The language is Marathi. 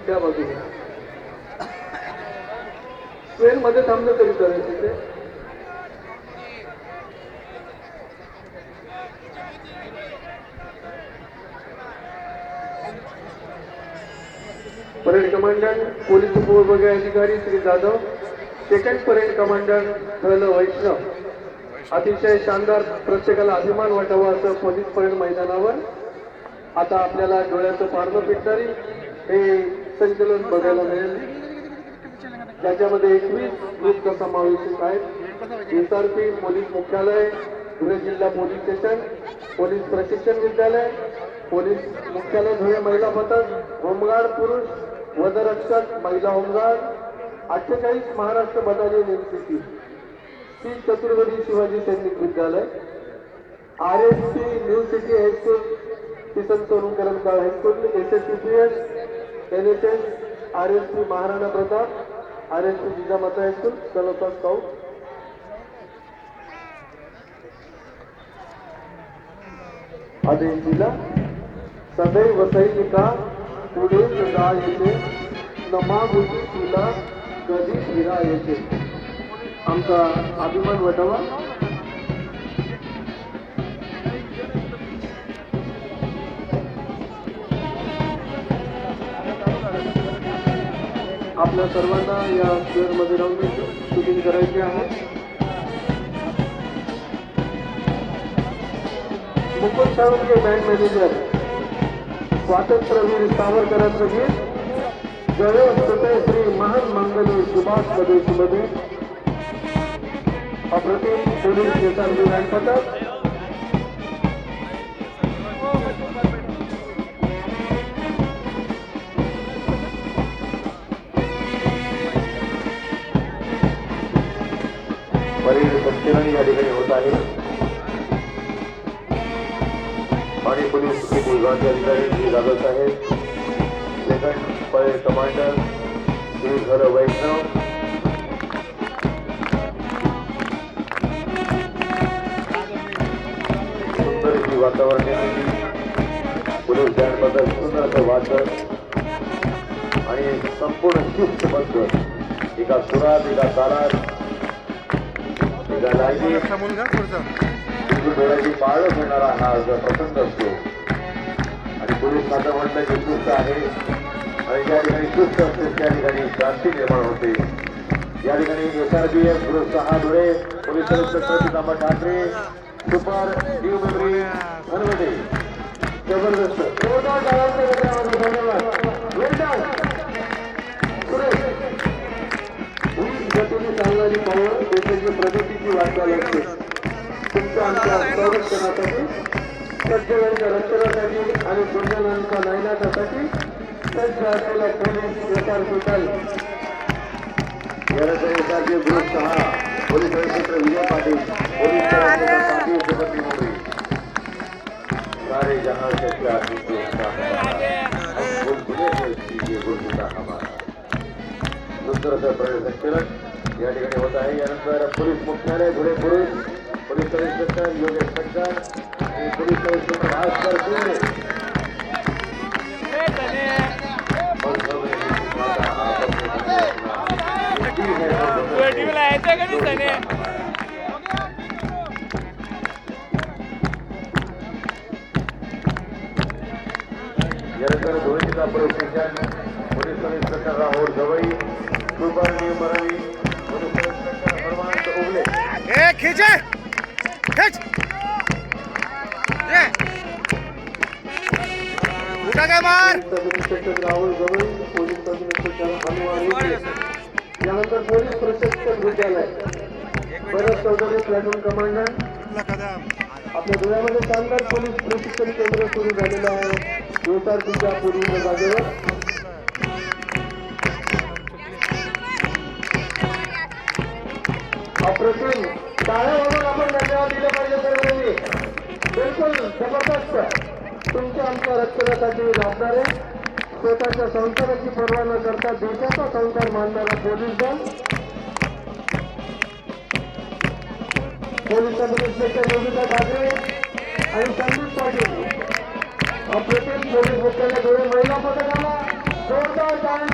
त्या बाजूने ट्रेन मध्ये थांबलं तरी चालेल तिथे. परेड कमांडंट पोलीस उपविभागीय अधिकारी Shri Jadhav, second parade commandant थल वैष्णव. अतिशय शानदार, प्रत्येकाला अभिमान वाटावा असं पोलीस परेड मैदानावर आता आपल्याला डोळ्याचं पारणं पिटणारी हे संचलन बघायला मिळेल, ज्याच्यामध्ये 21 ग्रुपचा समावेश आहे. एसआरपी पोलीस मुख्यालय, धुळे जिल्हा पोलीस स्टेशन, पोलीस प्रशिक्षण विद्यालय, पोलीस मुख्यालय धुळे, महिला पथक, होमगार्ड पुरुष, वनरक्षक महिला home guard, 48 Maharashtra battalion NCC, Shri Chaturvedi Shivaji सैनिक विद्यालय, RSC new city high school, Kisan Sonkaram high school, SSCPS, NSS, RSC Maharana Pratap, RSC Jijamata high school, सलोपा स्काउट. आदेश दिला, सदैव सैनिका पुढे जा येते, नमाभूती तुला कधी फिरा येते. आमचा अभिमान वाटावा. आपल्या सर्वांना या स्क्वेअरमध्ये राहून शूटिंग करायची आहे. मुकुंद साळुंखे बँड मॅनेजर, स्वातंत्र्यवीर सावरकरांचं गीत, जय असते श्री महान मंगले सुभाष मध्ये सुमध्ये. अप्रतिम पोलीस एसआरपी बँड पथक, परेड संचलन या ठिकाणी होत आहे आणि पोलीस उपविभागीय अधिकारी श्री जाधव साहेब, सेकंड परेड कमांडर श्री थल वैष्णव, सुंदर अशी वातावरण निर्मिती, पोलीस बँड पथक सुंदर असं वाचन आणि संपूर्ण शिस्तबद्ध एका सुरात, एका तालात, डोळ्याची पाळण करणारा हा प्रसंग असतो. आणि पोलीस खातं म्हटलं की शिस्त आहे आणि ज्या ठिकाणी शिस्त असते त्या ठिकाणी क्रांती निर्माण होते. या ठिकाणी SRPF group 6 Dhule, police inspector Pitambar Thackeray, super new memory Dhanwate, जबरदस्त गतीने चालणारी पावलं देशाची प्रगतीची वाटचाल असते. तुमच्या आमच्या संरक्षणासाठी, सज्जनांच्या रक्षणासाठी आणि दुर्जनांच्या नायनाटासाठी सज्ज असलेला पोलीस एसआरपी दल, SRP group 6, police inspector Vijay Patil, police Patil super Mumbai. सारे जहां से प्यार सुंदर असं परेड संचलन या ठिकाणी होत आहे. यानंतर पोलीस मुख्यालय धुळे पुरुष, पोलीस इन्स्पेक्टर योगेश शंकर आणि पोलीस इन्स्पेक्टर भास्कर शिंदे. यानंतर धुळे जिल्हा police station, police inspector Rahul Gavai, super new मरवी, पोलीस इन्स्पेक्टर हरवंत उगले. खींचे खींच ये उठा काय मार. Inspector Rahul Gavai, police inspector Hanuman. यानंतर पोलीस प्रशिक्षण विद्यालय, भरत चौधरी प्लॅटून कमांडंट. आपल्या धुळ्यामध्ये शानदार पोलीस प्रशिक्षण केंद्र सुरू झालेलं आहे एसआरपीच्या पूर्वीच्या जागेवर. अप्रतिम टाळ्या म्हणून आपण धन्यवाद दिले पाहिजे सर्वांनी. बिलकुल जबरदस्त. तुमच्या आमच्या रक्षणासाठी राबणारे, स्वतःच्या संसाराची पर्वा न करता देशाचा संसार मानणारा पोलीस दल, पोलीस इन्स्पेक्टर योगिता ठाकरे आणि संदीप पाटील. अप्रतिम पोलीस मुख्यालय धुळे, महिला पथकाला जोरदार टाळ्या.